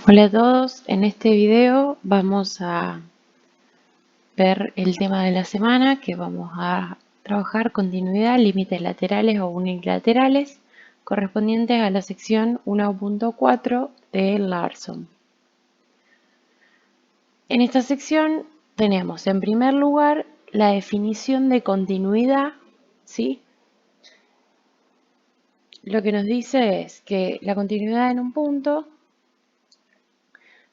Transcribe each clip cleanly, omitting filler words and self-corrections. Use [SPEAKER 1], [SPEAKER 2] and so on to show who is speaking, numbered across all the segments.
[SPEAKER 1] Hola a todos, en este video vamos a ver el tema de la semana que vamos a trabajar continuidad, límites laterales o unilaterales correspondientes a la sección 1.4 de Larson. En esta sección tenemos en primer lugar la definición de continuidad, ¿sí? Lo que nos dice es que la continuidad en un punto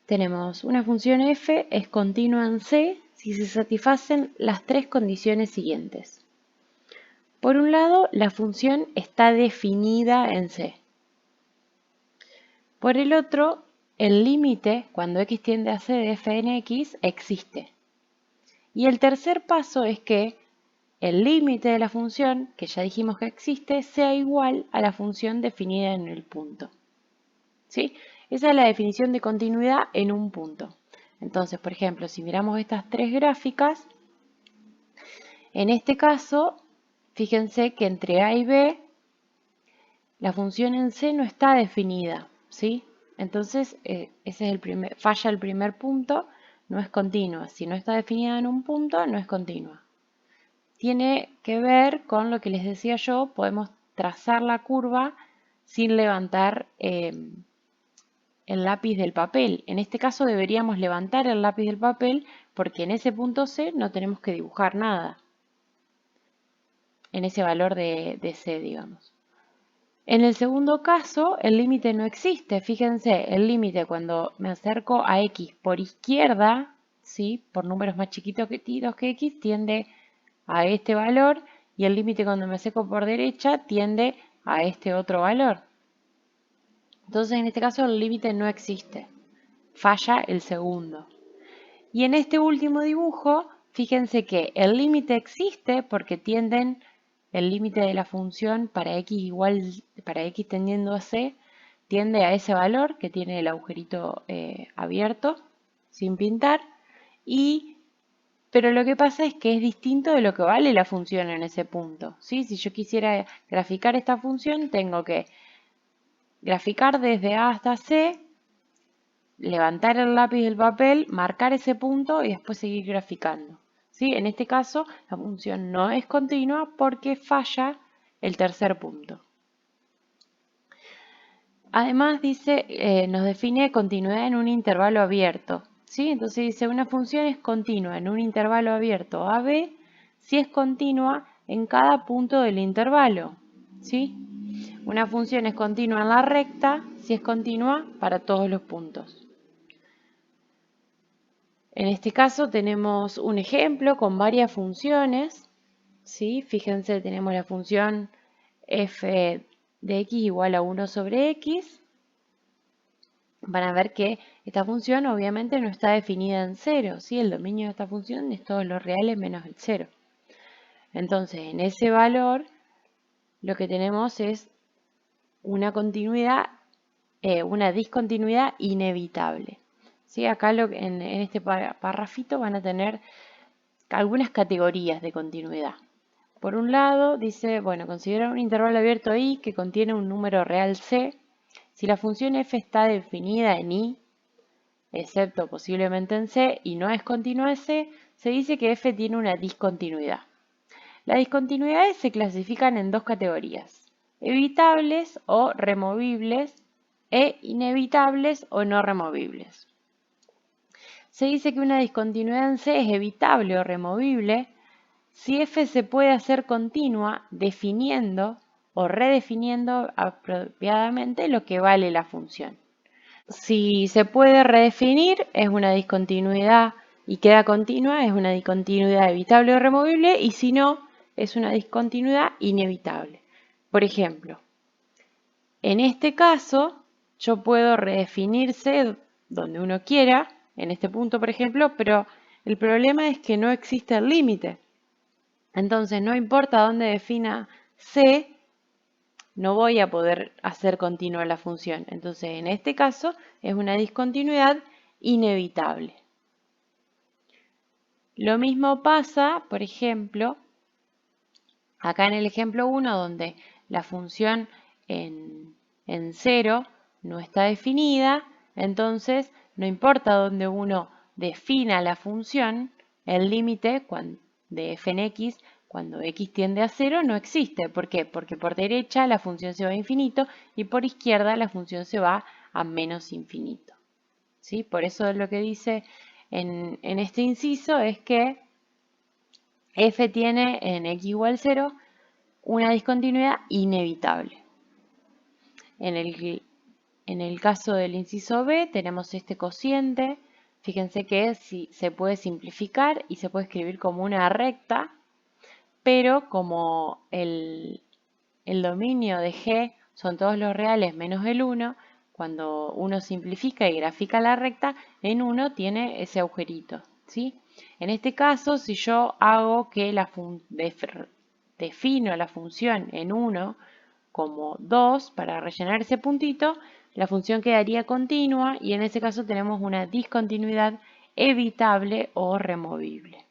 [SPEAKER 1] tenemos una función f es continua en C si se satisfacen las tres condiciones siguientes. Por un lado, la función está definida en C. Por el otro, el límite, cuando x tiende a C de f en x, existe. Y el tercer paso es que el límite de la función, que ya dijimos que existe, sea igual a la función definida en el punto. ¿Sí? Esa es la definición de continuidad en un punto. Entonces, por ejemplo, si miramos estas tres gráficas, en este caso, fíjense que entre A y B, la función en C no está definida, ¿sí? Entonces, ese es falla el primer punto, no es continua. Si no está definida en un punto, no es continua. Tiene que ver con lo que les decía yo, podemos trazar la curva sin levantar el lápiz del papel. En este caso deberíamos levantar el lápiz del papel porque en ese punto C no tenemos que dibujar nada. En ese valor de C, digamos. En el segundo caso, el límite no existe. Fíjense, el límite cuando me acerco a X por izquierda, ¿sí? Por números más chiquitos que X, tiende a este valor. Y el límite cuando me acerco por derecha tiende a este otro valor. Entonces, en este caso, el límite no existe. Falla el segundo. Y en este último dibujo, fíjense que el límite existe porque tienden el límite de la función para x tendiendo a c, tiende a ese valor que tiene el agujerito abierto, sin pintar, pero lo que pasa es que es distinto de lo que vale la función en ese punto, ¿sí? Si yo quisiera graficar esta función, tengo que graficar desde A hasta C, levantar el lápiz del papel, marcar ese punto y después seguir graficando. ¿Sí? En este caso, la función no es continua porque falla el tercer punto. Además, nos define continuidad en un intervalo abierto. ¿Sí? Entonces dice, una función es continua en un intervalo abierto AB si es continua en cada punto del intervalo. ¿Sí? Una función es continua en la recta si es continua para todos los puntos. En este caso tenemos un ejemplo con varias funciones, ¿sí? Fíjense, tenemos la función f de x igual a 1 sobre x. Van a ver que esta función obviamente no está definida en cero, ¿sí? El dominio de esta función es todos los reales menos el cero. Entonces, en ese valor, lo que tenemos es una continuidad, una discontinuidad inevitable. ¿Sí? Acá en este párrafito van a tener algunas categorías de continuidad. Por un lado, dice, bueno, considera un intervalo abierto I que contiene un número real C. Si la función f está definida en I, excepto posiblemente en C, y no es continua en C, se dice que f tiene una discontinuidad. Las discontinuidades se clasifican en dos categorías, evitables o removibles e inevitables o no removibles. Se dice que una discontinuidad en C es evitable o removible si f se puede hacer continua definiendo o redefiniendo apropiadamente lo que vale la función. Si se puede redefinir, es una discontinuidad y queda continua, es una discontinuidad evitable o removible, y si no, es una discontinuidad inevitable. Por ejemplo, en este caso, yo puedo redefinirse donde uno quiera, en este punto, por ejemplo, pero el problema es que no existe el límite. Entonces, no importa dónde defina C, no voy a poder hacer continua la función. Entonces, en este caso, es una discontinuidad inevitable. Lo mismo pasa, por ejemplo, acá en el ejemplo 1, donde la función en 0 no está definida, Entonces, no importa dónde uno defina la función, el límite de f en x cuando x tiende a 0 no existe. ¿Por qué? Porque por derecha la función se va a infinito y por izquierda la función se va a menos infinito. ¿Sí? Por eso lo que dice en este inciso es que f tiene en x igual 0 una discontinuidad inevitable. En el caso del inciso B tenemos este cociente. Fíjense que se puede simplificar y se puede escribir como una recta, pero como el dominio de G son todos los reales menos el 1, cuando uno simplifica y grafica la recta, en 1 tiene ese agujerito, ¿sí? En este caso, si yo hago que defino la función en 1 como 2 para rellenar ese puntito, la función quedaría continua y en ese caso tenemos una discontinuidad evitable o removible.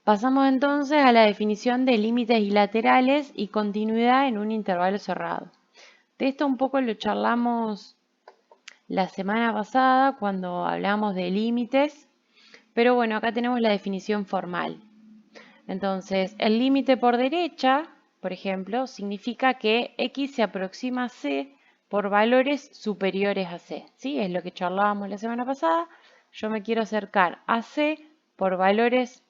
[SPEAKER 1] Pasamos entonces a la definición de límites bilaterales y continuidad en un intervalo cerrado. De esto un poco lo charlamos la semana pasada cuando hablamos de límites, pero bueno, acá tenemos la definición formal. Entonces, el límite por derecha, por ejemplo, significa que x se aproxima a c por valores superiores a c, ¿sí? Es lo que charlábamos la semana pasada. Yo me quiero acercar a c por valores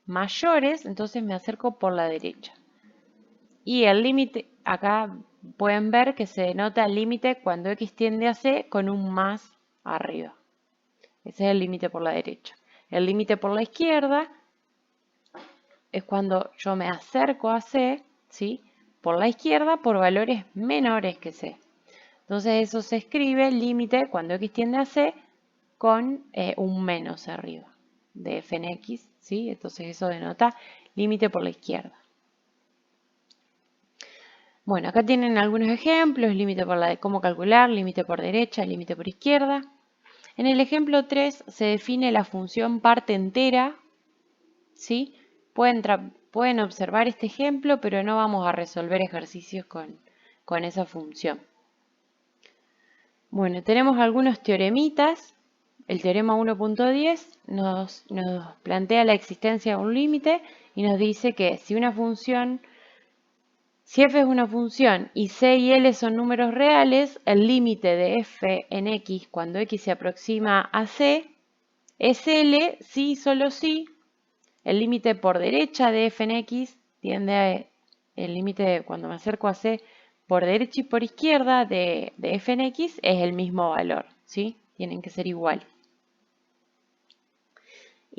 [SPEAKER 1] mayores, entonces me acerco por la derecha. Y el límite, acá pueden ver que se denota el límite cuando x tiende a c con un más arriba. Ese es el límite por la derecha. El límite por la izquierda es cuando yo me acerco a c, ¿sí? Por la izquierda por valores menores que c. Entonces eso se escribe límite cuando x tiende a c con un menos arriba de f en x, ¿sí? Entonces eso denota límite por la izquierda. Bueno, acá tienen algunos ejemplos, límite por cómo calcular, límite por derecha, límite por izquierda. En el ejemplo 3 se define la función parte entera, ¿sí? Pueden observar este ejemplo, pero no vamos a resolver ejercicios con esa función. Bueno, tenemos algunos teoremitas. El teorema 1.10 nos plantea la existencia de un límite y nos dice que si f es una función y c y l son números reales, el límite de f en x cuando x se aproxima a c es l si y solo si el límite por derecha de f en x tiende a el límite cuando me acerco a c por derecha y por izquierda de f en x es el mismo valor, ¿sí? Tienen que ser iguales.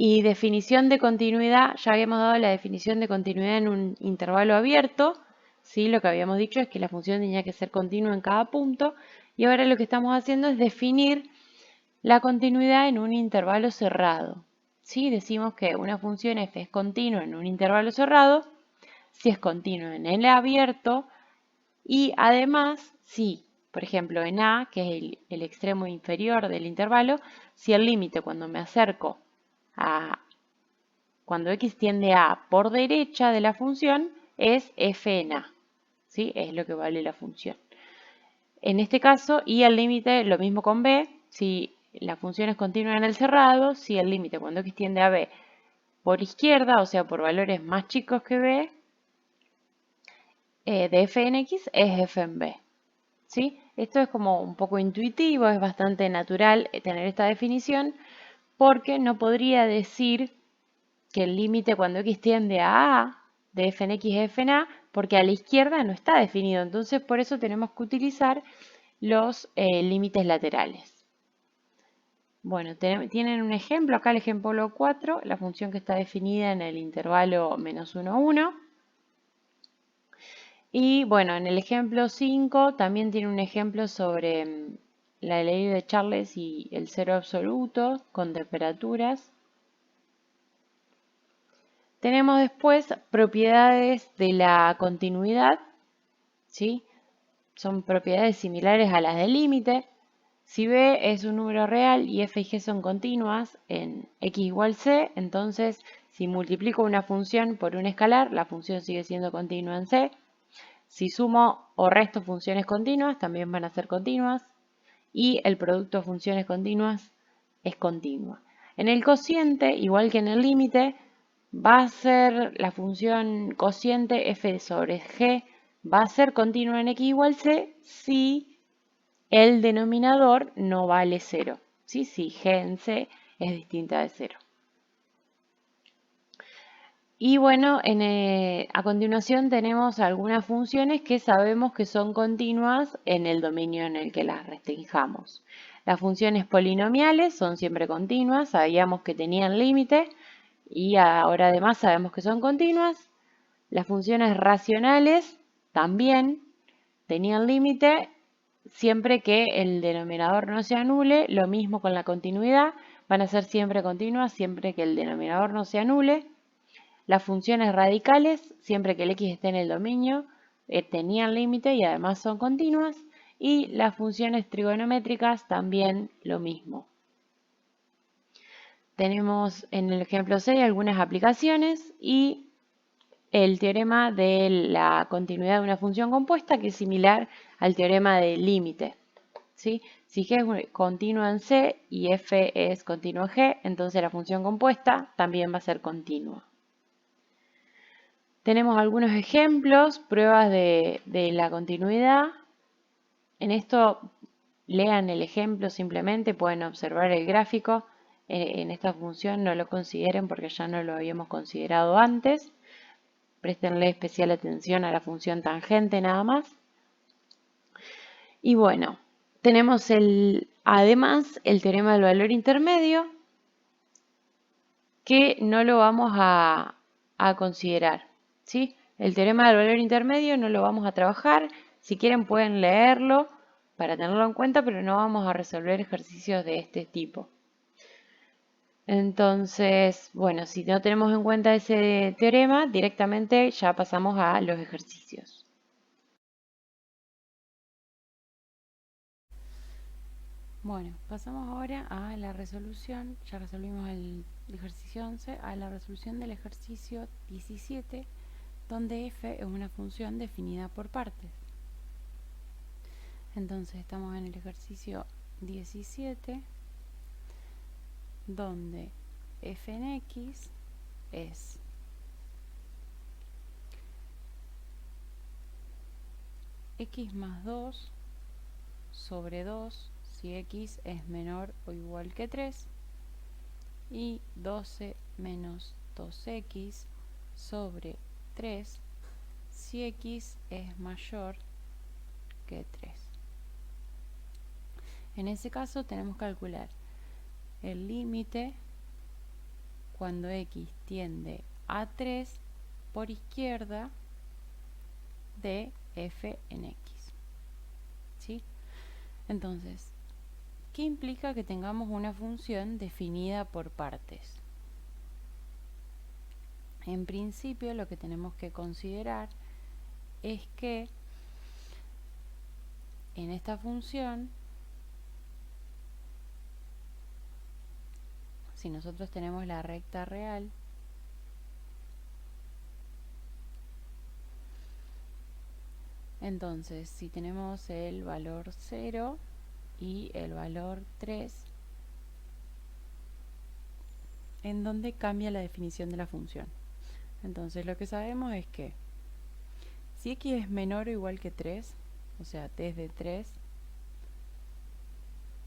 [SPEAKER 1] Y definición de continuidad, ya habíamos dado la definición de continuidad en un intervalo abierto, ¿sí? Lo que habíamos dicho es que la función tenía que ser continua en cada punto y ahora lo que estamos haciendo es definir la continuidad en un intervalo cerrado. ¿Sí? Decimos que una función f es continua en un intervalo cerrado si es continua en el abierto y además si, por ejemplo, en a, que es el extremo inferior del intervalo, si el límite cuando me acerco cuando x tiende a por derecha de la función es f en a, ¿sí? Es lo que vale la función. En este caso, y el límite, lo mismo con b, si la función es continua en el cerrado, si el límite cuando x tiende a b por izquierda, o sea, por valores más chicos que b, de f en x es f en b, ¿sí? Esto es como un poco intuitivo, es bastante natural tener esta definición, porque no podría decir que el límite cuando x tiende a de f en x es f en a, porque a la izquierda no está definido. Entonces, por eso tenemos que utilizar los límites laterales. Bueno, tienen un ejemplo, acá el ejemplo 4, la función que está definida en el intervalo menos 1, 1. Y bueno, en el ejemplo 5 también tiene un ejemplo sobre la ley de Charles y el cero absoluto con temperaturas. Tenemos después propiedades de la continuidad, ¿sí? Son propiedades similares a las del límite. Si b es un número real y f y g son continuas en x igual c, entonces si multiplico una función por un escalar, la función sigue siendo continua en c. Si sumo o resto funciones continuas, también van a ser continuas. y el producto de funciones continuas es continua. En el cociente, igual que en el límite, va a ser la función cociente f sobre g, va a ser continua en x igual c si el denominador no vale 0. ¿Sí? Si g en c es distinta de 0. Y bueno, a continuación tenemos algunas funciones que sabemos que son continuas en el dominio en el que las restringamos. Las funciones polinomiales son siempre continuas, sabíamos que tenían límite y ahora además sabemos que son continuas. Las funciones racionales también tenían límite siempre que el denominador no se anule. Lo mismo con la continuidad, van a ser siempre continuas siempre que el denominador no se anule. Las funciones radicales, siempre que el x esté en el dominio, tenían límite y además son continuas. Y las funciones trigonométricas también lo mismo. Tenemos en el ejemplo 6 algunas aplicaciones y el teorema de la continuidad de una función compuesta, que es similar al teorema del límite. ¿Sí? Si g es continua en c y f es continua en g, entonces la función compuesta también va a ser continua. Tenemos algunos ejemplos, pruebas de la continuidad. En esto lean el ejemplo simplemente, pueden observar el gráfico. En esta función no lo consideren porque ya no lo habíamos considerado antes. Préstenle especial atención a la función tangente nada más. Y bueno, tenemos además el teorema del valor intermedio, que no lo vamos a considerar, ¿sí? El teorema del valor intermedio no lo vamos a trabajar. Si quieren pueden leerlo para tenerlo en cuenta, pero no vamos a resolver ejercicios de este tipo. Entonces, bueno, si no tenemos en cuenta ese teorema, directamente ya pasamos a los ejercicios. Bueno, pasamos ahora a la resolución. Ya resolvimos el ejercicio 11, a la resolución del ejercicio 17, donde f es una función definida por partes. Entonces estamos en el ejercicio 17, donde f en x es x más 2 sobre 2 si x es menor o igual que 3 y 12 menos 2x sobre 3 si x es mayor que 3. En ese caso tenemos que calcular el límite cuando x tiende a 3 por izquierda de f en x. ¿Sí? Entonces, ¿qué implica que tengamos una función definida por partes? En principio, lo que tenemos que considerar es que en esta función, si nosotros tenemos la recta real, entonces si tenemos el valor 0 y el valor 3, en donde cambia la definición de la función. Entonces lo que sabemos es que si x es menor o igual que 3, o sea, desde 3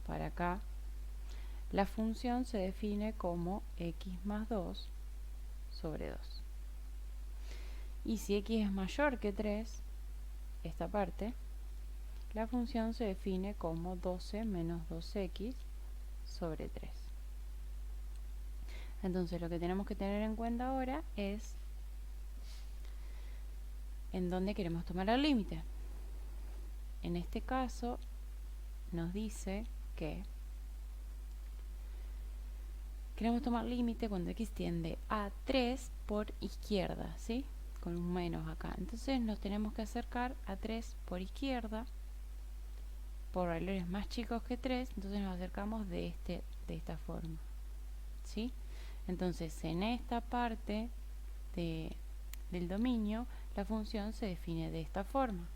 [SPEAKER 1] para acá, la función se define como x más 2 sobre 2. Y si x es mayor que 3, esta parte, la función se define como 12 menos 2x sobre 3. Entonces lo que tenemos que tener en cuenta ahora es en dónde queremos tomar el límite. En este caso nos dice que queremos tomar límite cuando x tiende a 3 por izquierda, ¿sí? Con un menos acá. Entonces nos tenemos que acercar a 3 por izquierda por valores más chicos que 3, entonces nos acercamos de esta forma, ¿sí? Entonces en esta parte del dominio la función se define de esta forma.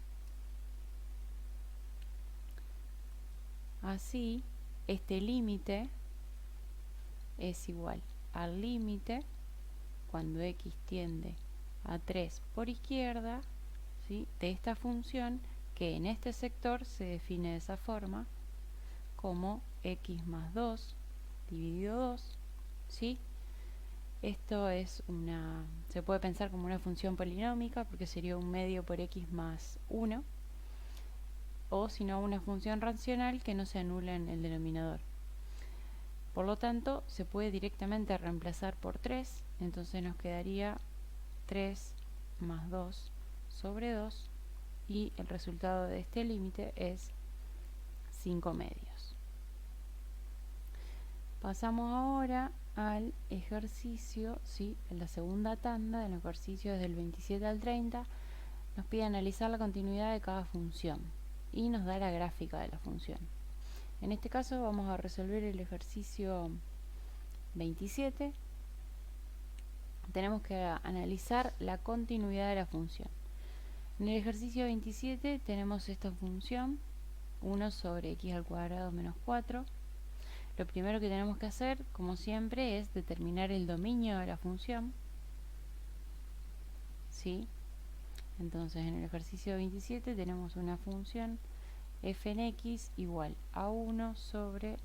[SPEAKER 1] Así, este límite es igual al límite cuando x tiende a 3 por izquierda, ¿sí?, de esta función que en este sector se define de esa forma como x más 2 dividido 2, ¿sí? Esto es se puede pensar como una función polinómica porque sería un medio por x más 1, o si no una función racional que no se anula en el denominador. Por lo tanto, se puede directamente reemplazar por 3, entonces nos quedaría 3 más 2 sobre 2, y el resultado de este límite es 5 medios. Pasamos ahora al ejercicio, ¿sí?, en la segunda tanda del ejercicio desde el 27 al 30, nos pide analizar la continuidad de cada función y nos da la gráfica de la función. En este caso vamos a resolver el ejercicio 27. Tenemos que analizar la continuidad de la función. En el ejercicio 27 tenemos esta función 1 sobre x al cuadrado menos 4. Lo primero que tenemos que hacer, como siempre, es determinar el dominio de la función, ¿sí? Entonces, en el ejercicio 27 tenemos una función f en x igual a 1 sobre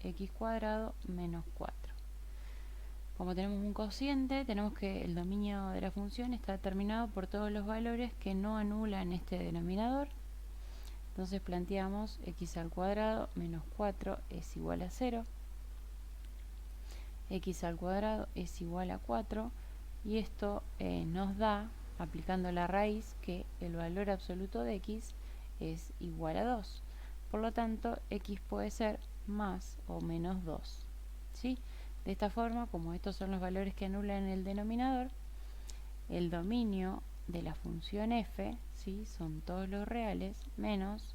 [SPEAKER 1] x cuadrado menos 4. Como tenemos un cociente, tenemos que el dominio de la función está determinado por todos los valores que no anulan este denominador. Entonces planteamos x al cuadrado menos 4 es igual a 0, x al cuadrado es igual a 4, y esto nos da, aplicando la raíz, que el valor absoluto de x es igual a 2. Por lo tanto, x puede ser más o menos 2, ¿sí? De esta forma, como estos son los valores que anulan el denominador, el dominio de la función f, ¿sí?, son todos los reales menos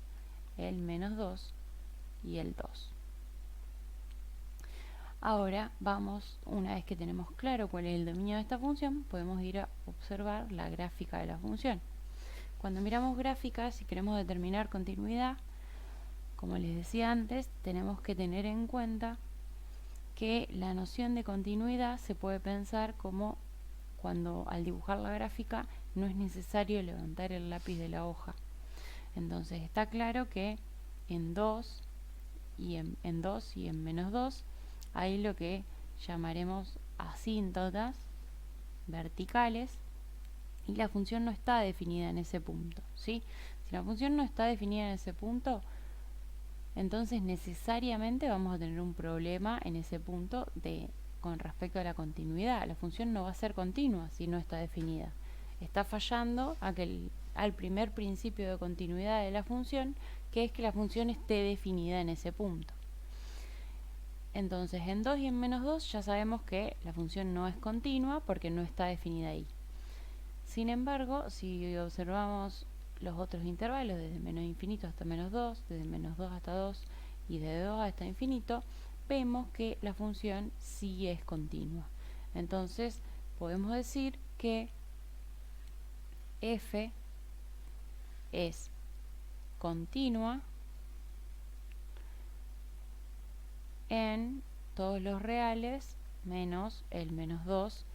[SPEAKER 1] el menos 2 y el 2. Ahora vamos, una vez que tenemos claro cuál es el dominio de esta función, podemos ir a observar la gráfica de la función. Cuando miramos gráficas y queremos determinar continuidad, como les decía antes, tenemos que tener en cuenta que la noción de continuidad se puede pensar como cuando al dibujar la gráfica no es necesario levantar el lápiz de la hoja. Entonces está claro que en 2 y en 2 y en menos 2 hay lo que llamaremos asíntotas verticales, y la función no está definida en ese punto, ¿sí? Si la función no está definida en ese punto, entonces necesariamente vamos a tener un problema en ese punto con respecto a la continuidad. La función no va a ser continua si no está definida. Está fallando al primer principio de continuidad de la función, que es que la función esté definida en ese punto. Entonces en 2 y en menos 2 ya sabemos que la función no es continua porque no está definida ahí. Sin embargo, si observamos los otros intervalos, desde menos infinito hasta menos 2, desde menos 2 hasta 2 y de 2 hasta infinito, vemos que la función sí es continua. Entonces podemos decir que f es continua en todos los reales menos el menos 2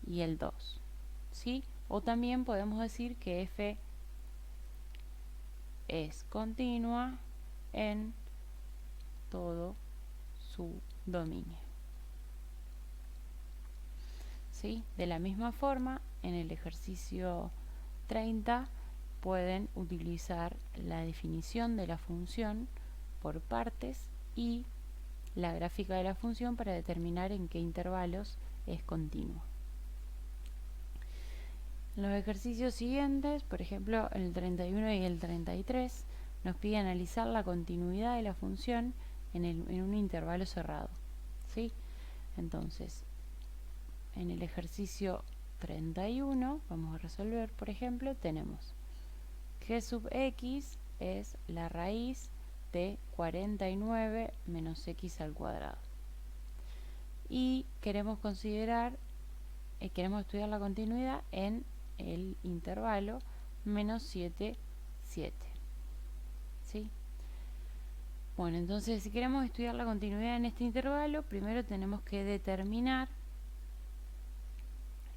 [SPEAKER 1] y el 2, ¿sí? O también podemos decir que f es continua en todo su dominio, ¿sí? De la misma forma, en el ejercicio 30 pueden utilizar la definición de la función por partes y la gráfica de la función para determinar en qué intervalos es continua. En los ejercicios siguientes, por ejemplo, en el 31 y el 33, nos pide analizar la continuidad de la función en un intervalo cerrado, ¿sí? Entonces, en el ejercicio 31, vamos a resolver, por ejemplo, tenemos g sub x es la raíz de 49 menos x al cuadrado. Y queremos estudiar la continuidad en el intervalo menos 7, 7. ¿Sí? Bueno, entonces si queremos estudiar la continuidad en este intervalo, primero tenemos que determinar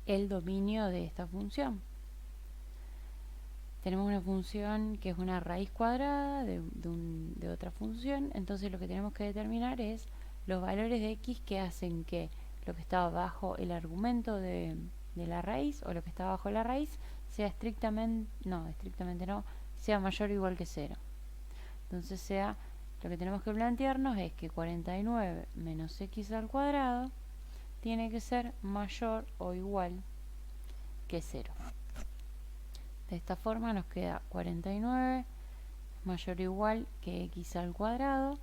[SPEAKER 1] el dominio de esta función. Tenemos una función que es una raíz cuadrada de otra función, entonces lo que tenemos que determinar es los valores de x que hacen que lo que está bajo el argumento de la raíz o lo que está bajo la raíz sea estrictamente no, sea mayor o igual que 0. Entonces lo que tenemos que plantearnos es que 49 menos x al cuadrado tiene que ser mayor o igual que 0. De esta forma nos queda 49 mayor o igual que x al cuadrado,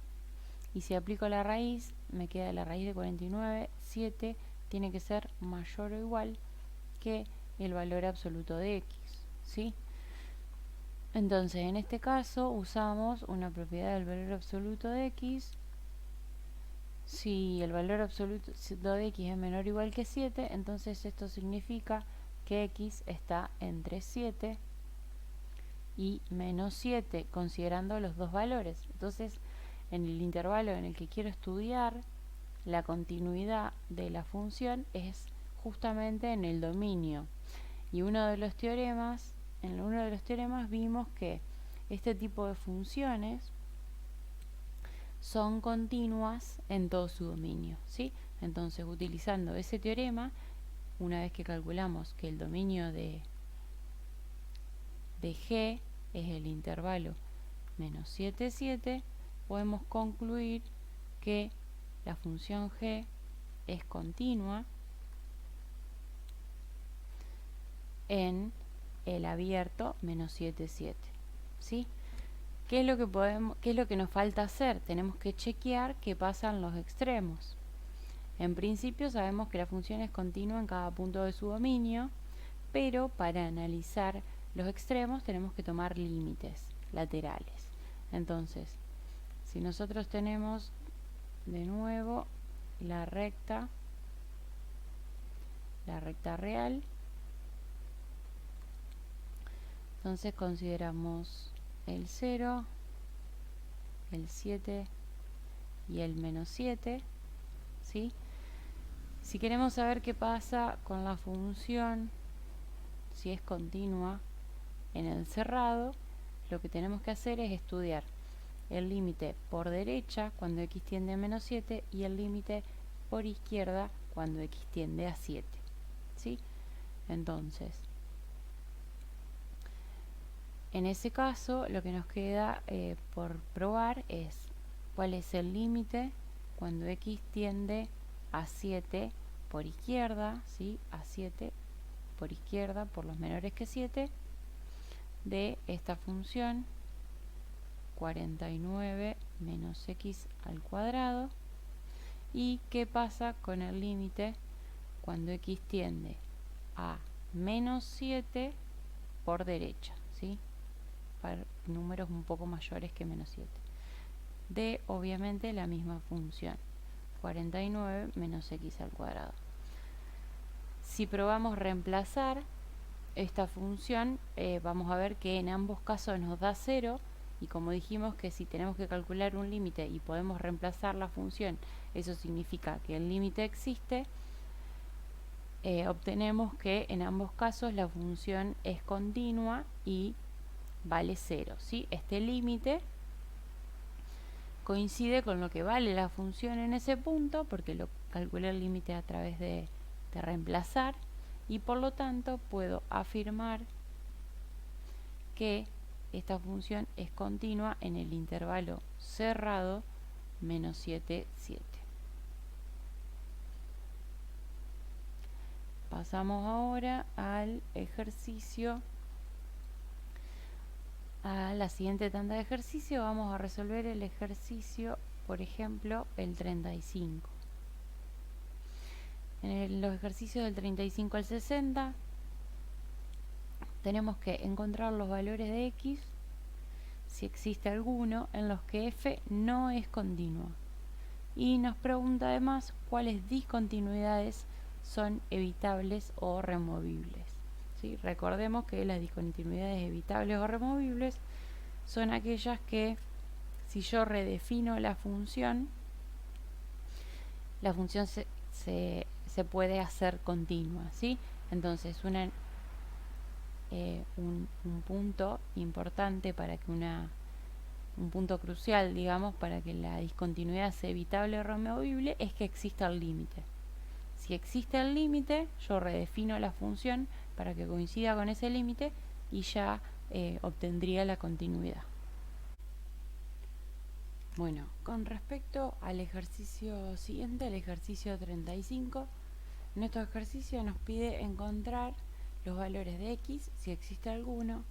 [SPEAKER 1] y si aplico la raíz me queda la raíz de 49, 7, tiene que ser mayor o igual que el valor absoluto de x, ¿sí? Entonces en este caso usamos una propiedad del valor absoluto de x. Si el valor absoluto de x es menor o igual que 7, entonces esto significa que x está entre 7 y menos 7, considerando los dos valores. Entonces, en el intervalo en el que quiero estudiar la continuidad de la función es justamente en el dominio. Y en uno de los teoremas vimos que este tipo de funciones son continuas en todo su dominio, ¿sí? Entonces, utilizando ese teorema, una vez que calculamos que el dominio de G es el intervalo menos 7, 7, podemos concluir que la función G es continua en el abierto menos 7, 7, ¿sí? ¿Qué es lo que nos falta hacer? Tenemos que chequear qué pasa en los extremos. En principio sabemos que la función es continua en cada punto de su dominio, pero para analizar los extremos tenemos que tomar límites laterales. Entonces, si nosotros tenemos de nuevo la recta real, entonces consideramos el 0, el 7 y el menos 7, ¿sí? Si queremos saber qué pasa con la función, si es continua en el cerrado, lo que tenemos que hacer es estudiar el límite por derecha cuando x tiende a menos 7 y el límite por izquierda cuando x tiende a 7, ¿sí? Entonces, en ese caso lo que nos queda por probar es cuál es el límite cuando x tiende a 7 por izquierda, ¿sí? A 7 por izquierda por los menores que 7 de esta función 49 menos x al cuadrado, y qué pasa con el límite cuando x tiende a menos 7 por derecha, ¿sí? Para números un poco mayores que menos 7 de obviamente la misma función 49 menos x al cuadrado. Si probamos reemplazar esta función, vamos a ver que en ambos casos nos da 0, y como dijimos que si tenemos que calcular un límite y podemos reemplazar la función, eso significa que el límite existe, obtenemos que en ambos casos la función es continua y vale 0, ¿sí? Este límite coincide con lo que vale la función en ese punto, porque lo calculé el límite a través de reemplazar, y por lo tanto puedo afirmar que esta función es continua en el intervalo cerrado menos 7, 7. Pasamos ahora al ejercicio, a la siguiente tanda de ejercicio. Vamos a resolver el ejercicio, por ejemplo, el 35. En los ejercicios del 35 al 60 tenemos que encontrar los valores de x, si existe alguno, en los que f no es continua. Y nos pregunta además cuáles discontinuidades son evitables o removibles, ¿sí? Recordemos que las discontinuidades evitables o removibles son aquellas que si yo redefino la función se puede hacer continua, ¿sí? Entonces, un punto importante para que un punto crucial, digamos, para que la discontinuidad sea evitable o removible es que exista el límite. Si existe el límite, yo redefino la función para que coincida con ese límite y ya obtendría la continuidad. Bueno, con respecto al ejercicio siguiente, el ejercicio 35, nuestro ejercicio nos pide encontrar los valores de x, si existe alguno,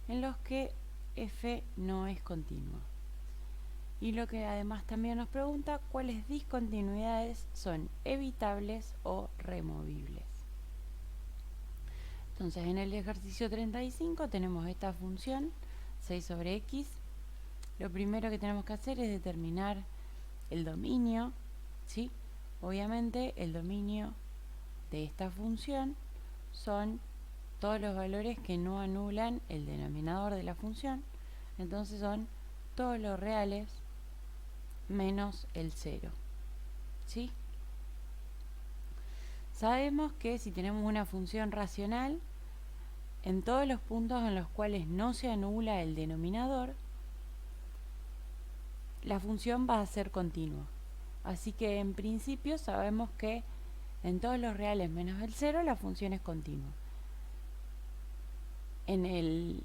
[SPEAKER 1] en los que f no es continua. Y lo que además también nos pregunta cuáles discontinuidades son evitables o removibles. Entonces, en el ejercicio 35 tenemos esta función 6 sobre x. Lo primero que tenemos que hacer es determinar el dominio, ¿sí? Obviamente el dominio de esta función son todos los valores que no anulan el denominador de la función. Entonces son todos los reales menos el 0, ¿sí? Sabemos que si tenemos una función racional, en todos los puntos en los cuales no se anula el denominador, la función va a ser continua. Así que en principio sabemos que en todos los reales menos el 0 la función es continua. En el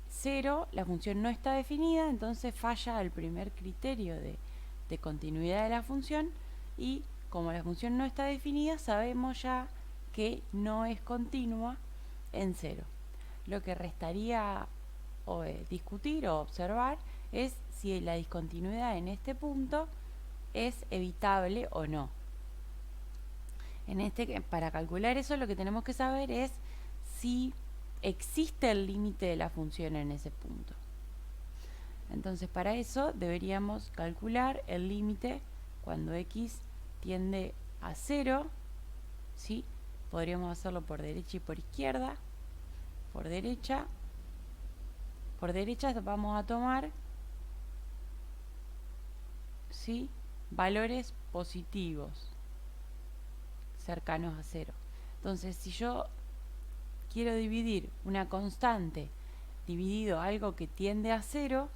[SPEAKER 1] 0 la función no está definida, entonces falla el primer criterio de continuidad de la función, y como la función no está definida, sabemos ya que no es continua en 0. Lo que restaría discutir o observar es si la discontinuidad en este punto es evitable o no. Para calcular eso, lo que tenemos que saber es si existe el límite de la función en ese punto. Entonces, para eso deberíamos calcular el límite cuando x tiende a 0, ¿sí? Podríamos hacerlo por derecha y por izquierda. Por derecha vamos a tomar, ¿sí?, valores positivos cercanos a 0. Entonces, si yo quiero dividir una constante dividido algo que tiende a 0,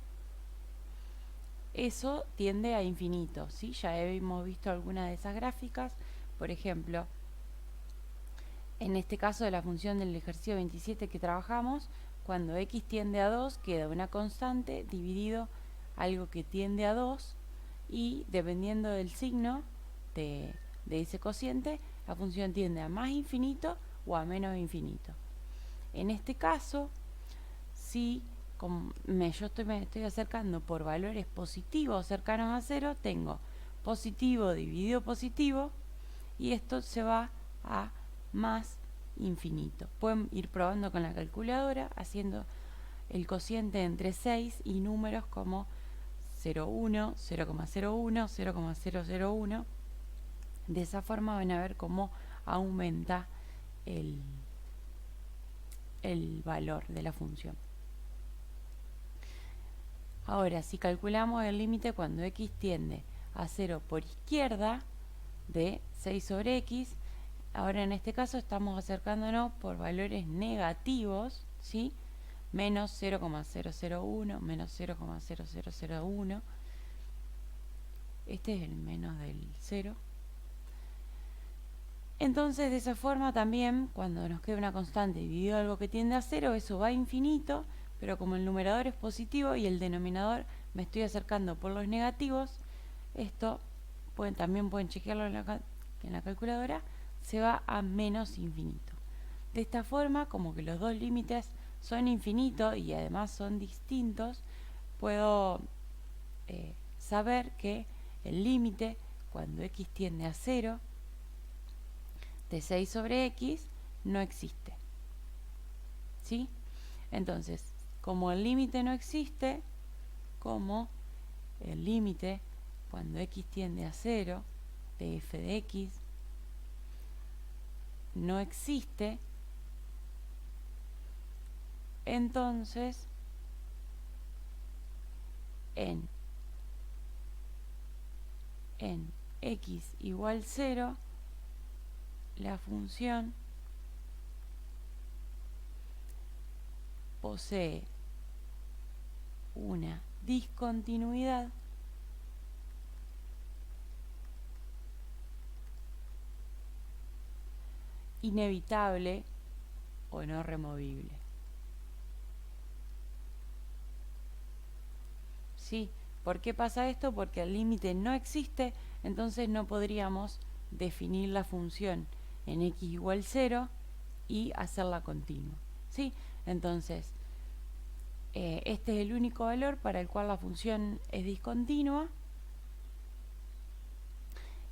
[SPEAKER 1] eso tiende a infinito, ¿sí? Ya hemos visto algunas de esas gráficas. Por ejemplo, en este caso de la función del ejercicio 27 que trabajamos, cuando x tiende a 2 queda una constante dividido algo que tiende a 2, y dependiendo del signo de ese cociente, la función tiende a más infinito o a menos infinito. En este caso, si me estoy acercando por valores positivos cercanos a 0, tengo positivo dividido positivo, y esto se va a más infinito. Pueden ir probando con la calculadora haciendo el cociente entre 6 y números como 0,1, 0,01, 0,001. De esa forma van a ver cómo aumenta el valor de la función. Ahora, si calculamos el límite cuando x tiende a 0 por izquierda de 6 sobre x, ahora en este caso estamos acercándonos por valores negativos, ¿sí? Menos 0,001, menos 0,0001. Este es el menos del 0. Entonces, de esa forma también, cuando nos queda una constante dividido algo que tiende a 0, eso va a infinito, pero como el numerador es positivo y el denominador me estoy acercando por los negativos, esto también pueden chequearlo en la calculadora, se va a menos infinito. De esta forma, como que los dos límites son infinitos y además son distintos, puedo saber que el límite cuando x tiende a 0 de 6 sobre x no existe, ¿sí? Entonces, como el límite no existe, como el límite cuando x tiende a 0 de f de x no existe, entonces en x igual 0, la función posee una discontinuidad inevitable o no removible. ¿Sí? ¿Por qué pasa esto? Porque el límite no existe, entonces no podríamos definir la función en x igual 0 y hacerla continua. ¿Sí? Entonces, este es el único valor para el cual la función es discontinua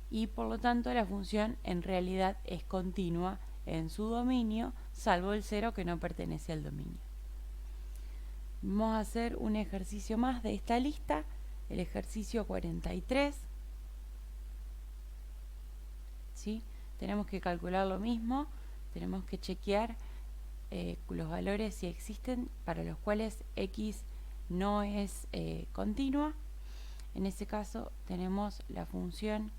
[SPEAKER 1] y por lo tanto la función en realidad es continua en su dominio, salvo el 0 que no pertenece al dominio. Vamos a hacer un ejercicio más de esta lista, el ejercicio 43. ¿Sí? Tenemos que calcular lo mismo, tenemos que chequear los valores si existen para los cuales x no es continua. En este caso tenemos la función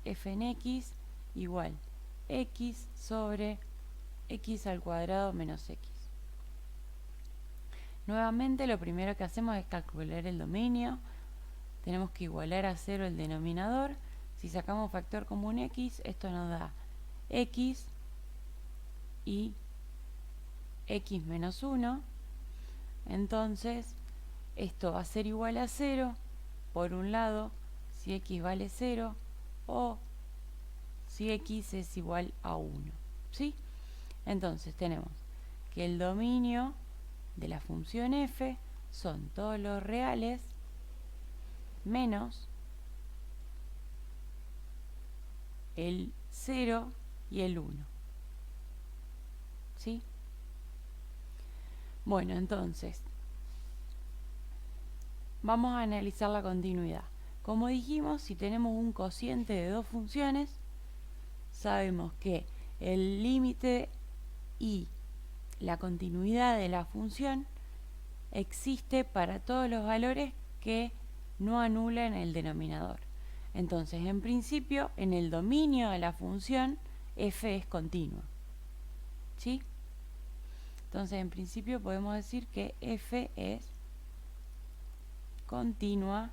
[SPEAKER 1] f en x igual x sobre x al cuadrado menos x. Nuevamente lo primero que hacemos es calcular el dominio. Tenemos que igualar a 0 el denominador. Si sacamos factor común x, esto nos da x y x menos 1. Entonces esto va a ser igual a 0 por un lado si x vale 0 o si x es igual a 1. ¿Sí? Entonces tenemos que el dominio de la función f son todos los reales menos el 0 y el 1. ¿Sí? Bueno, entonces vamos a analizar la continuidad. Como dijimos, si tenemos un cociente de dos funciones, sabemos que el límite y la continuidad de la función existe para todos los valores que no anulan el denominador. Entonces, en principio, en el dominio de la función, f es continua. ¿Sí? Entonces, en principio, podemos decir que f es continua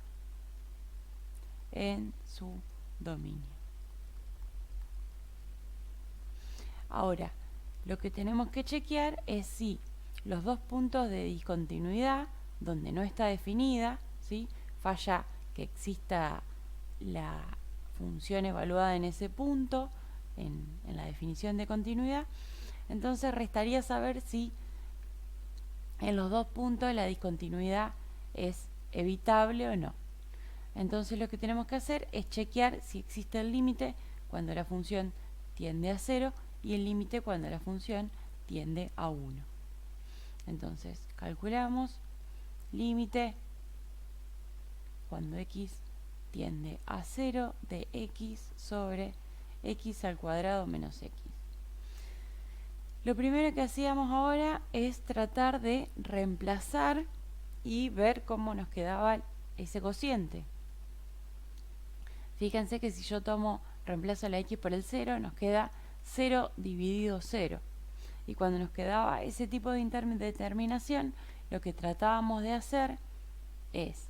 [SPEAKER 1] en su dominio. Ahora, lo que tenemos que chequear es si los dos puntos de discontinuidad, donde no está definida, ¿sí? Falla que exista la función evaluada en ese punto, en la definición de continuidad, entonces restaría saber si en los dos puntos la discontinuidad es evitable o no. Entonces lo que tenemos que hacer es chequear si existe el límite cuando la función tiende a 0 y el límite cuando la función tiende a 1. Entonces calculamos límite cuando x tiende a 0 de x sobre x al cuadrado menos x. Lo primero que hacíamos ahora es tratar de reemplazar y ver cómo nos quedaba ese cociente. Fíjense que si yo reemplazo la x por el 0, nos queda 0 dividido 0. Y cuando nos quedaba ese tipo de determinación, lo que tratábamos de hacer es,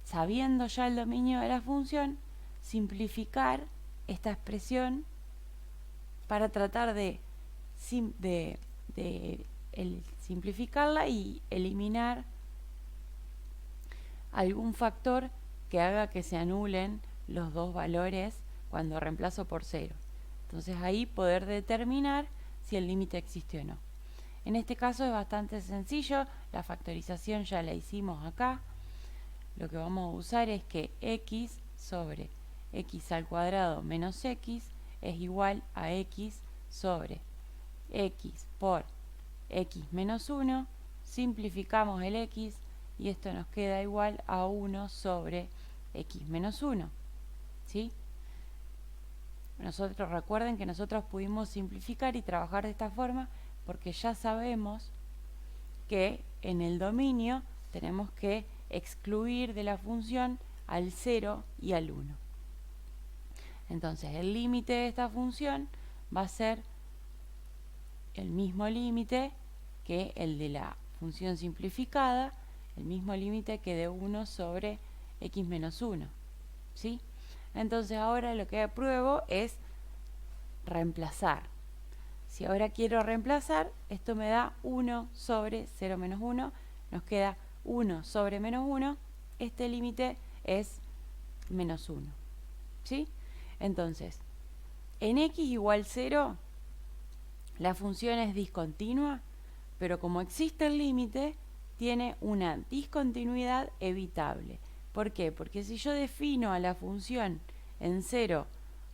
[SPEAKER 1] sabiendo ya el dominio de la función, simplificar esta expresión para tratar de simplificarla y eliminar algún factor que haga que se anulen los dos valores cuando reemplazo por 0. Entonces ahí poder determinar si el límite existe o no. En este caso es bastante sencillo, la factorización ya la hicimos acá. Lo que vamos a usar es que x sobre x al cuadrado menos x es igual a x sobre x por x menos 1, simplificamos el x y esto nos queda igual a 1 sobre x menos 1. ¿Sí? Recuerden que nosotros pudimos simplificar y trabajar de esta forma porque ya sabemos que en el dominio tenemos que excluir de la función al 0 y al 1. Entonces el límite de esta función va a ser el mismo límite que el de la función simplificada, el mismo límite que de 1 sobre x menos 1, ¿sí? Entonces ahora lo que apruebo es reemplazar. Si ahora quiero reemplazar, esto me da 1 sobre 0 menos 1, nos queda 1 sobre menos 1, este límite es menos 1, ¿sí? Entonces, en x igual 0, la función es discontinua, pero como existe el límite, tiene una discontinuidad evitable. ¿Por qué? Porque si yo defino a la función en 0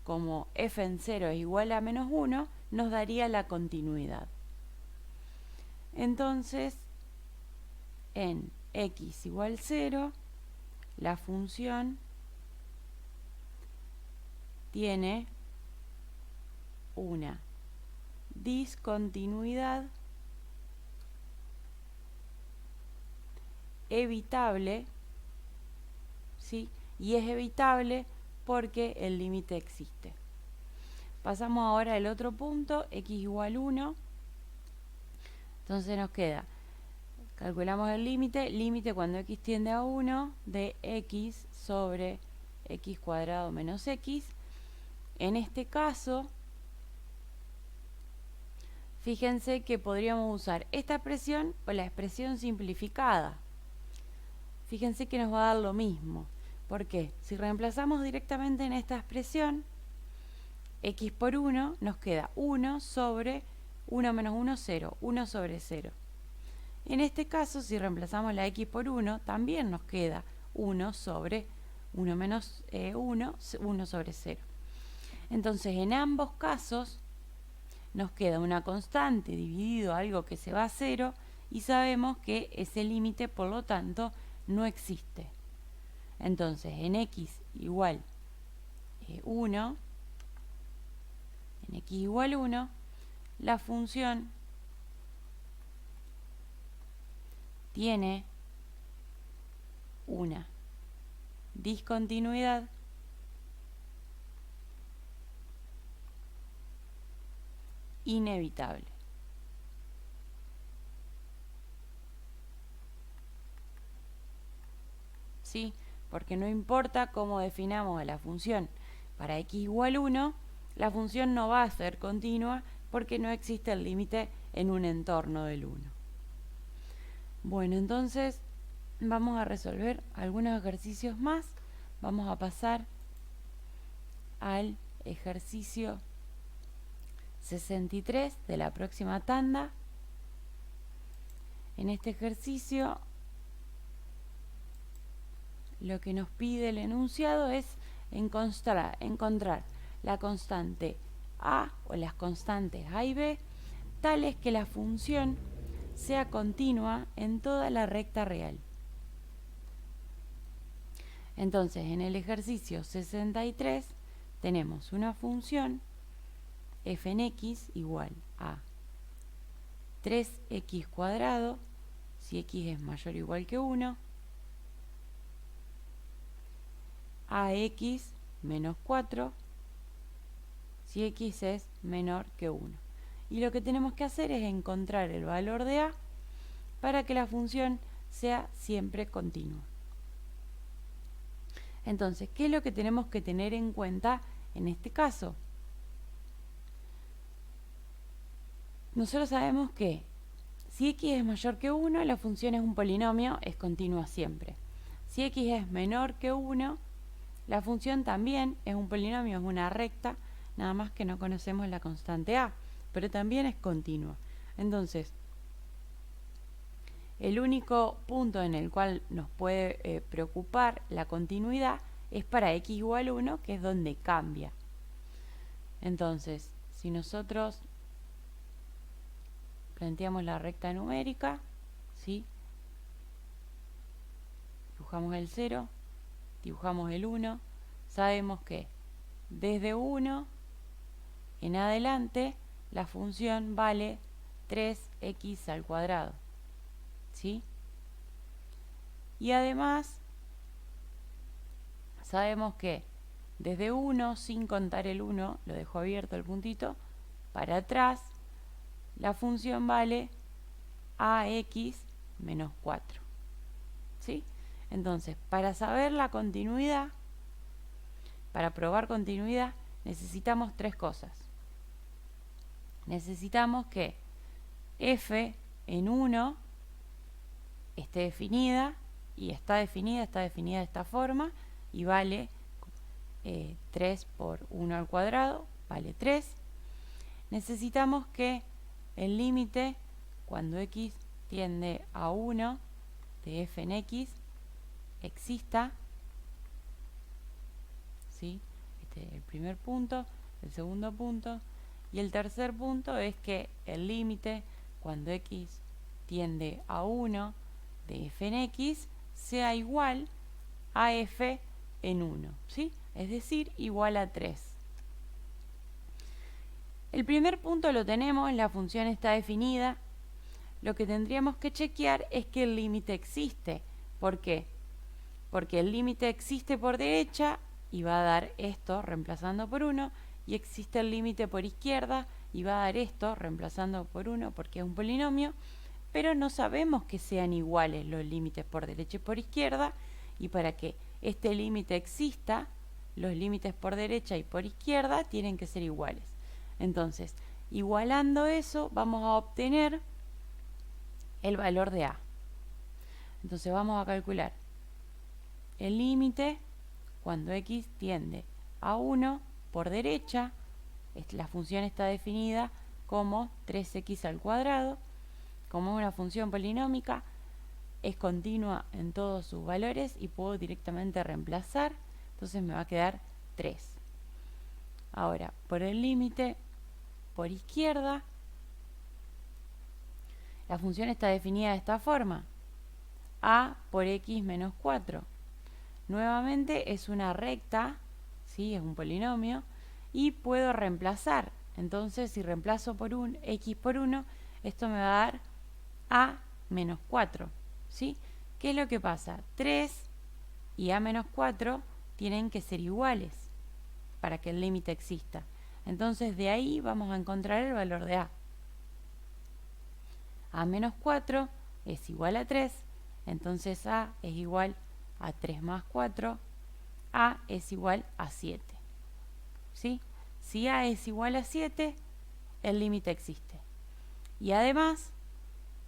[SPEAKER 1] como f en 0 es igual a menos 1, nos daría la continuidad. Entonces, en x igual 0, la función tiene una discontinuidad evitable, ¿sí? Y es evitable porque el límite existe. Pasamos ahora al otro punto, x igual 1. Entonces nos queda, calculamos el límite cuando x tiende a 1 de x sobre x cuadrado menos x. En este caso, fíjense que podríamos usar esta expresión o la expresión simplificada. Fíjense que nos va a dar lo mismo. ¿Por qué? Si reemplazamos directamente en esta expresión, x por 1 nos queda 1 sobre 1 menos 1, 0, 1 sobre 0. En este caso, si reemplazamos la x por 1, también nos queda 1 sobre 1 menos 1, 1 sobre 0. Entonces, en ambos casos, nos queda una constante dividido algo que se va a 0 y sabemos que ese límite, por lo tanto, no existe. Entonces, en x igual 1, en x igual 1, la función tiene una discontinuidad inevitable. ¿Sí? Porque no importa cómo definamos a la función para x igual 1, la función no va a ser continua porque no existe el límite en un entorno del 1. Bueno, entonces vamos a resolver algunos ejercicios más. Vamos a pasar al ejercicio 63 de la próxima tanda. En este ejercicio lo que nos pide el enunciado es encontrar la constante a o las constantes a y b tales que la función sea continua en toda la recta real. Entonces, en el ejercicio 63 tenemos una función f en x igual a 3x cuadrado si x es mayor o igual que 1, a x menos 4 si x es menor que 1. Y lo que tenemos que hacer es encontrar el valor de a para que la función sea siempre continua. Entonces, ¿qué es lo que tenemos que tener en cuenta en este caso? Nosotros sabemos que si x es mayor que 1, la función es un polinomio, es continua siempre. Si x es menor que 1, la función también es un polinomio, es una recta, nada más que no conocemos la constante a, pero también es continua. Entonces, el único punto en el cual nos puede preocupar la continuidad es para x igual a 1, que es donde cambia. Entonces, si nosotros planteamos la recta numérica, ¿sí? Dibujamos el 0, dibujamos el 1, sabemos que desde 1 en adelante la función vale 3x al cuadrado, ¿sí? Y además sabemos que desde 1, sin contar el 1, lo dejo abierto el puntito, para atrás, la función vale ax menos 4. ¿Sí? Entonces, para saber la continuidad, para probar continuidad, necesitamos tres cosas. Necesitamos que f en 1 esté definida, y está definida de esta forma, y vale 3 por 1 al cuadrado, vale 3. Necesitamos que el límite, cuando x tiende a 1, de f en x, exista. ¿Sí? Este es el primer punto. El segundo punto. Y el tercer punto es que el límite, cuando x tiende a 1, de f en x, sea igual a f en 1. ¿Sí? Es decir, igual a 3. El primer punto lo tenemos, la función está definida. Lo que tendríamos que chequear es que el límite existe. ¿Por qué? Porque el límite existe por derecha y va a dar esto reemplazando por 1, y existe el límite por izquierda y va a dar esto reemplazando por 1 porque es un polinomio, pero no sabemos que sean iguales los límites por derecha y por izquierda, y para que este límite exista, los límites por derecha y por izquierda tienen que ser iguales. Entonces, igualando eso, vamos a obtener el valor de a. Entonces vamos a calcular el límite cuando x tiende a 1 por derecha. La función está definida como 3x al cuadrado. Como es una función polinómica, es continua en todos sus valores y puedo directamente reemplazar. Entonces me va a quedar 3. Ahora, por el límite por izquierda, la función está definida de esta forma: a por x menos 4. Nuevamente es una recta, ¿sí? Es un polinomio, y puedo reemplazar. Entonces, si reemplazo por x por 1, esto me va a dar a menos 4. ¿Sí? ¿Qué es lo que pasa? 3 y a menos 4 tienen que ser iguales para que el límite exista. Entonces, de ahí vamos a encontrar el valor de a. A menos 4 es igual a 3, entonces a es igual a 3 más 4, a es igual a 7. ¿Sí? Si a es igual a 7, el límite existe. Y además,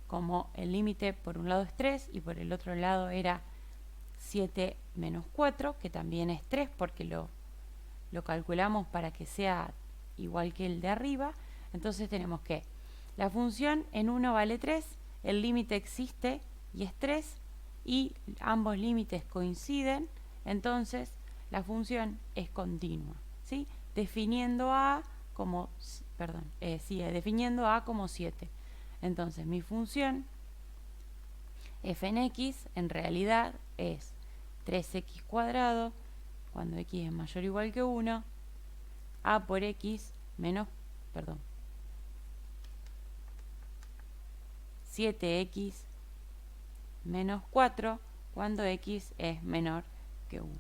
[SPEAKER 1] como el límite por un lado es 3 y por el otro lado era 7 menos 4, que también es 3 porque lo calculamos para que sea igual que el de arriba, entonces tenemos que la función en 1 vale 3, el límite existe y es 3, y ambos límites coinciden, entonces la función es continua, ¿sí? Definiendo a como, definiendo a como 7. Entonces mi función f en x en realidad es 3x cuadrado, cuando x es mayor o igual que 1, a por x menos, 7x menos 4 cuando x es menor que 1.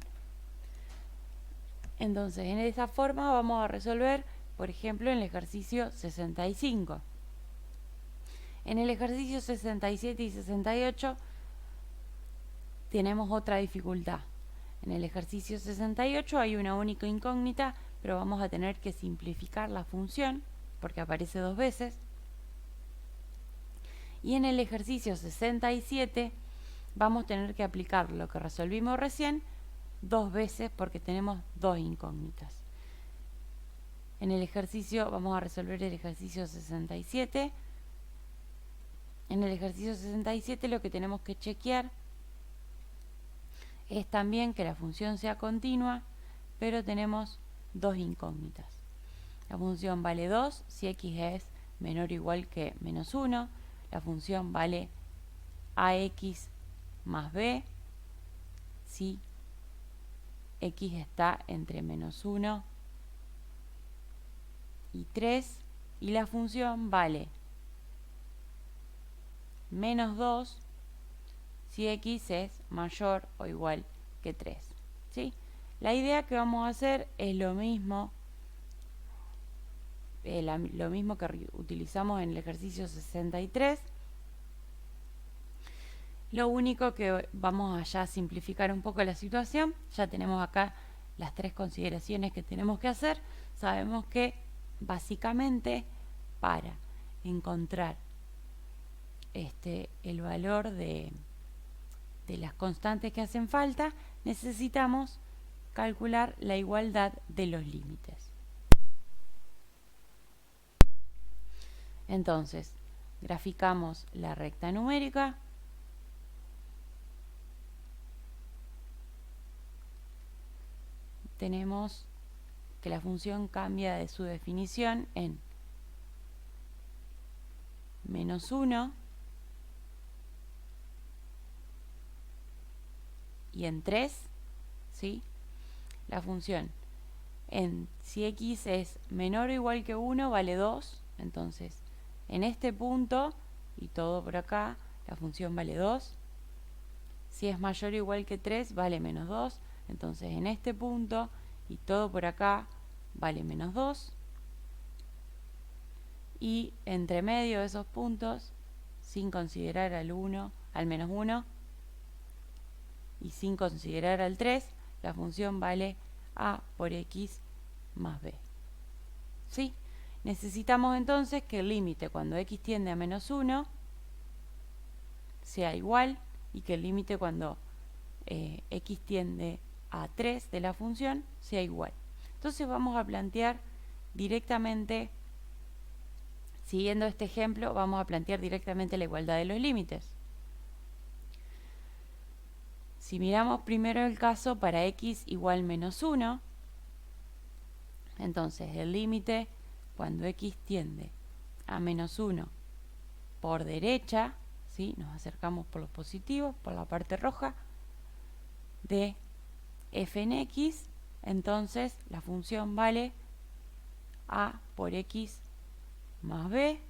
[SPEAKER 1] Entonces, en esa forma vamos a resolver, por ejemplo, en el ejercicio 65. En el ejercicio 67 y 68 tenemos otra dificultad. En el ejercicio 68 hay una única incógnita, pero vamos a tener que simplificar la función porque aparece dos veces. Y en el ejercicio 67 vamos a tener que aplicar lo que resolvimos recién dos veces porque tenemos dos incógnitas. En el ejercicio, vamos a resolver el ejercicio 67. En el ejercicio 67 lo que tenemos que chequear es también que la función sea continua, pero tenemos dos incógnitas. La función vale 2 si x es menor o igual que menos 1. La función vale ax más b si x está entre menos 1 y 3. Y la función vale menos 2 si x es mayor o igual que 3. ¿Sí? La idea que vamos a hacer es lo mismo que utilizamos en el ejercicio 63. Lo único que vamos a ya simplificar un poco la situación. Ya tenemos acá las 3 consideraciones que tenemos que hacer. Sabemos que básicamente para encontrar el valor de las constantes que hacen falta, necesitamos calcular la igualdad de los límites. Entonces, graficamos la recta numérica. Tenemos que la función cambia de su definición en -1 y en 3, ¿sí? La función si x es menor o igual que 1 vale 2, entonces en este punto y todo por acá la función vale 2. Si es mayor o igual que 3 vale -2, entonces en este punto y todo por acá vale -2. Y entre medio de esos puntos, sin considerar al -1 y sin considerar al 3, la función vale a por x más b. ¿Sí? Necesitamos entonces que el límite cuando x tiende a -1 sea igual y que el límite cuando x tiende a 3 de la función sea igual. Entonces vamos a plantear directamente, siguiendo este ejemplo, vamos a plantear directamente la igualdad de los límites. Si miramos primero el caso para x igual -1, entonces el límite cuando x tiende a -1 por derecha, ¿sí? Nos acercamos por los positivos, por la parte roja, de f en x, entonces la función vale a por x más b,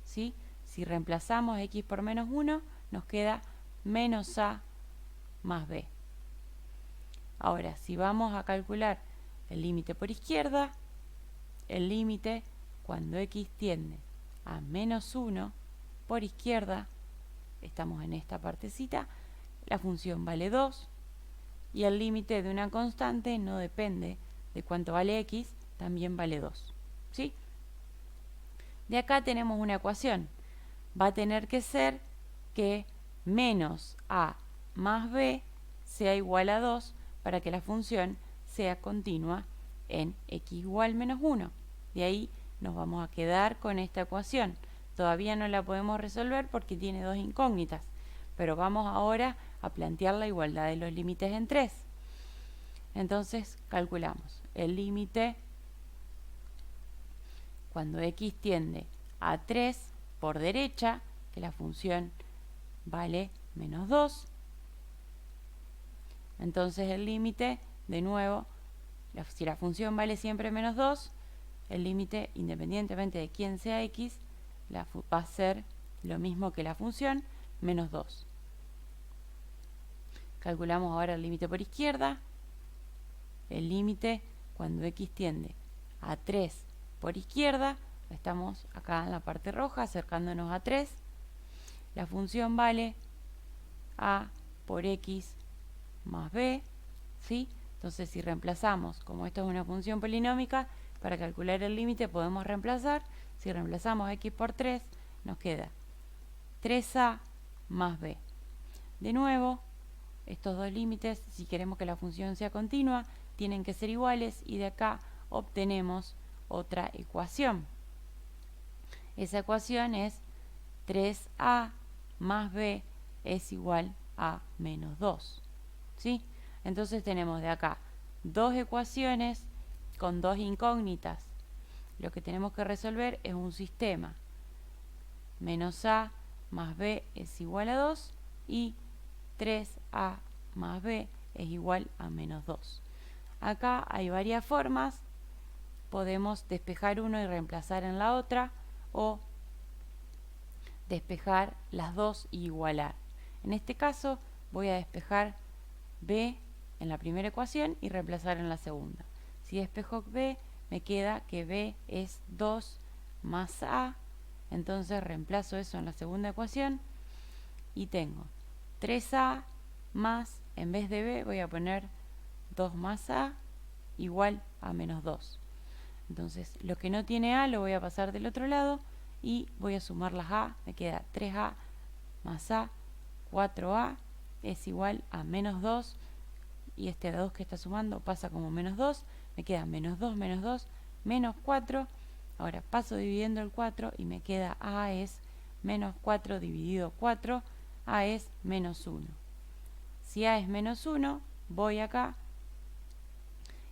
[SPEAKER 1] ¿sí? Si reemplazamos x por -1, nos queda menos a más b. Ahora, si vamos a calcular el límite por izquierda, el límite cuando x tiende a -1 por izquierda, estamos en esta partecita, la función vale 2 y el límite de una constante no depende de cuánto vale x, también vale 2. ¿Sí? De acá tenemos una ecuación. Va a tener que ser que menos a más b sea igual a 2 para que la función sea continua en x igual -1. De ahí nos vamos a quedar con esta ecuación. Todavía no la podemos resolver porque tiene dos incógnitas, pero vamos ahora a plantear la igualdad de los límites en 3. Entonces calculamos el límite cuando x tiende a 3 por derecha, que la función vale -2. Entonces el límite, de nuevo, si la función vale siempre -2, el límite, independientemente de quién sea x, va a ser lo mismo que la función, -2. Calculamos ahora el límite por izquierda. El límite cuando x tiende a 3 por izquierda, estamos acá en la parte roja acercándonos a 3, la función vale a por x más b, ¿sí? Entonces si reemplazamos, como esto es una función polinómica, para calcular el límite podemos reemplazar. Si reemplazamos x por 3, nos queda 3a más b. De nuevo, estos dos límites, si queremos que la función sea continua, tienen que ser iguales y de acá obtenemos otra ecuación. Esa ecuación es 3a más b es igual a -2. ¿Sí? Entonces tenemos de acá dos ecuaciones con dos incógnitas. Lo que tenemos que resolver es un sistema. -a más b es igual a 2 y 3a más b es igual a -2. Acá hay varias formas. Podemos despejar uno y reemplazar en la otra, o despejar las dos y igualar. En este caso voy a despejar b en la primera ecuación y reemplazar en la segunda. Si despejo b, me queda que b es 2 más a, entonces reemplazo eso en la segunda ecuación y tengo 3a más, en vez de b voy a poner 2 más a igual a menos 2. Entonces lo que no tiene a lo voy a pasar del otro lado y voy a sumar las a, me queda 3a más a, 4a es igual a menos 2, y este 2 que está sumando pasa como menos 2, me queda menos 2, menos 4. Ahora paso dividiendo el 4 y me queda a es menos 4 dividido 4, a es menos 1. Si a es menos 1, voy acá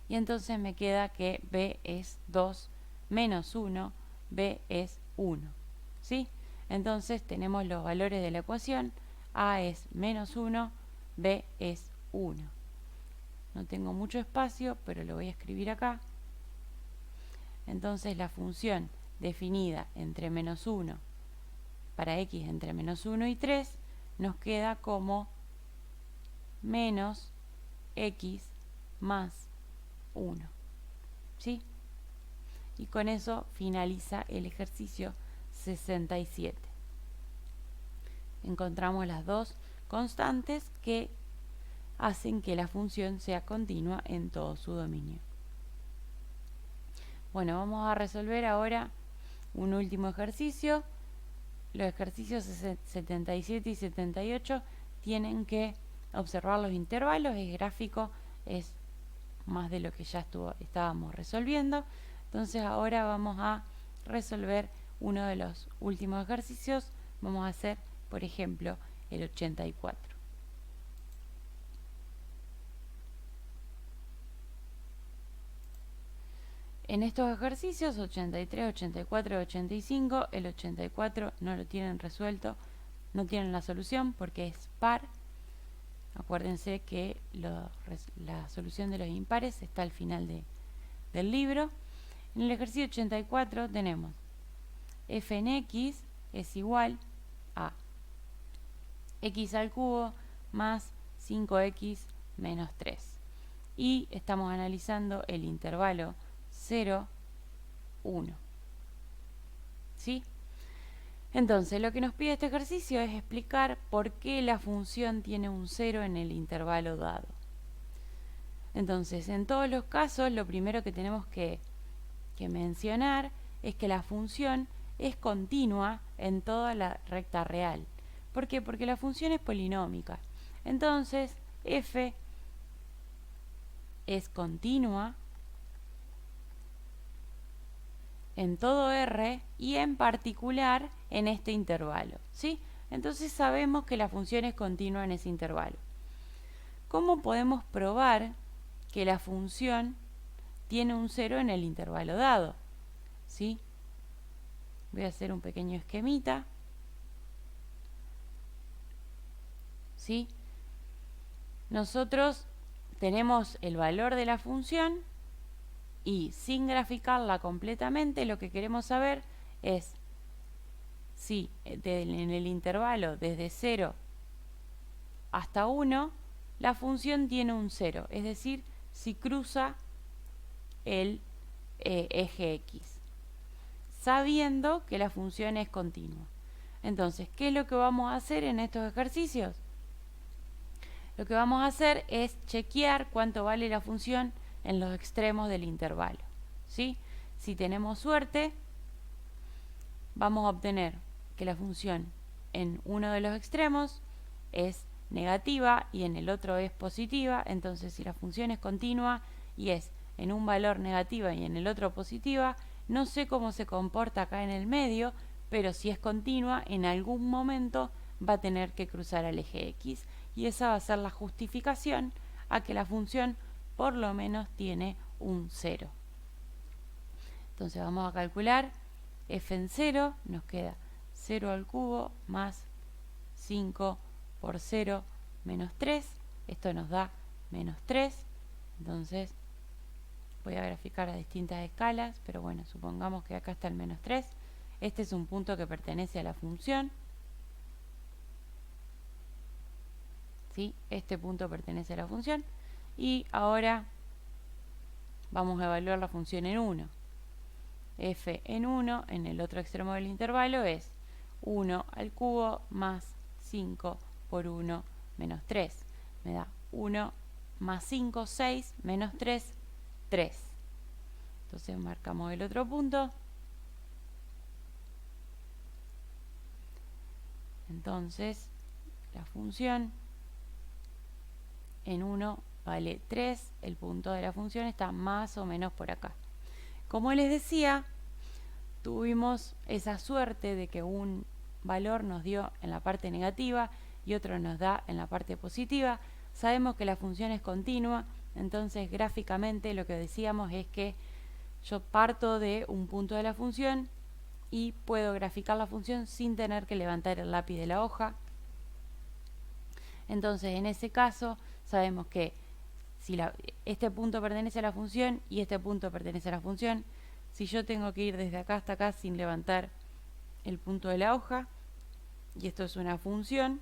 [SPEAKER 1] y entonces me queda que b es 2 menos 1, b es 1. ¿Sí? Entonces tenemos los valores de la ecuación, a es menos 1, b es 1. No tengo mucho espacio, pero lo voy a escribir acá. Entonces la función definida entre menos 1 para x entre menos 1 y 3 nos queda como menos x más 1. ¿Sí? Y con eso finaliza el ejercicio 67. Encontramos las dos constantes que hacen que la función sea continua en todo su dominio. Bueno, vamos a resolver ahora un último ejercicio. Los ejercicios 77 y 78 tienen que observar los intervalos, es gráfico, es más de lo que ya estábamos resolviendo. Entonces ahora vamos a resolver uno de los últimos ejercicios. Vamos a hacer, por ejemplo, el 84. En estos ejercicios 83, 84 y 85, el 84 no lo tienen resuelto, no tienen la solución porque es par. Acuérdense que la solución de los impares está al final del libro. En el ejercicio 84 tenemos f en x es igual a x al cubo más 5x menos 3. Y estamos analizando el intervalo 0, 1. ¿Sí? Entonces, lo que nos pide este ejercicio es explicar por qué la función tiene un 0 en el intervalo dado. Entonces, en todos los casos, lo primero que tenemos que mencionar es que la función es continua en toda la recta real. ¿Por qué? Porque la función es polinómica. Entonces, f es continua en todo R y en particular en este intervalo, ¿sí? Entonces sabemos que la función es continua en ese intervalo. ¿Cómo podemos probar que la función tiene un 0 en el intervalo dado? ¿Sí? Voy a hacer un pequeño esquemita. ¿Sí? Nosotros tenemos el valor de la función y sin graficarla completamente lo que queremos saber es si en el intervalo desde 0 hasta 1 la función tiene un 0, es decir, si cruza el eje X, sabiendo que la función es continua. Entonces, ¿qué es lo que vamos a hacer en estos ejercicios? Lo que vamos a hacer es chequear cuánto vale la función en los extremos del intervalo, ¿sí? Si tenemos suerte, vamos a obtener que la función en uno de los extremos es negativa y en el otro es positiva. Entonces, si la función es continua y es en un valor negativa y en el otro positiva, no sé cómo se comporta acá en el medio, pero si es continua, en algún momento va a tener que cruzar al eje X. Y esa va a ser la justificación a que la función por lo menos tiene un 0. Entonces vamos a calcular f en 0, nos queda 0 al cubo más 5 por 0 menos 3. Esto nos da menos 3. Entonces voy a graficar a distintas escalas, pero bueno, supongamos que acá está el menos 3. Este es un punto que pertenece a la función. ¿sí? Este punto pertenece a la función. Y ahora vamos a evaluar la función en 1. F en 1 en el otro extremo del intervalo es 1 al cubo más 5 por 1 menos 3. Me da 1 más 5, 6, menos 3, 3. Entonces marcamos el otro punto. Entonces la función en 1 vale 3. El punto de la función está más o menos por acá. Como les decía, tuvimos esa suerte de que un valor nos dio en la parte negativa y otro nos da en la parte positiva. Sabemos que la función es continua, entonces gráficamente lo que decíamos es que yo parto de un punto de la función y puedo graficar la función sin tener que levantar el lápiz de la hoja. Entonces en ese caso sabemos que si este punto pertenece a la función y este punto pertenece a la función, si yo tengo que ir desde acá hasta acá sin levantar el punto de la hoja, y esto es una función,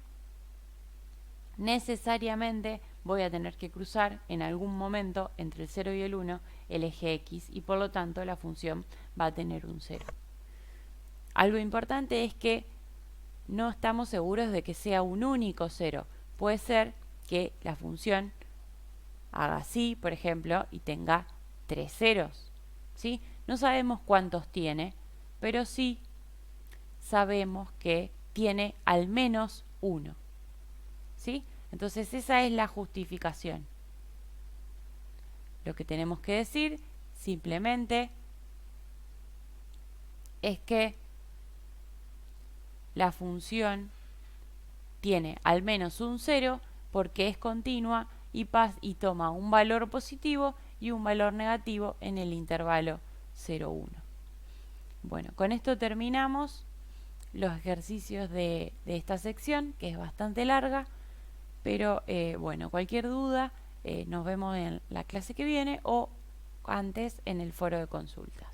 [SPEAKER 1] necesariamente voy a tener que cruzar en algún momento entre el 0 y el 1 el eje X, y por lo tanto la función va a tener un 0. Algo importante es que no estamos seguros de que sea un único 0. Puede ser que la función haga así, por ejemplo, y tenga 3 ceros, ¿sí? No sabemos cuántos tiene, pero sí sabemos que tiene al menos uno, ¿sí? Entonces esa es la justificación. Lo que tenemos que decir simplemente es que la función tiene al menos un 0 porque es continua y toma un valor positivo y un valor negativo en el intervalo 0, 1. Bueno, con esto terminamos los ejercicios de esta sección, que es bastante larga, pero bueno, cualquier duda nos vemos en la clase que viene o antes en el foro de consulta.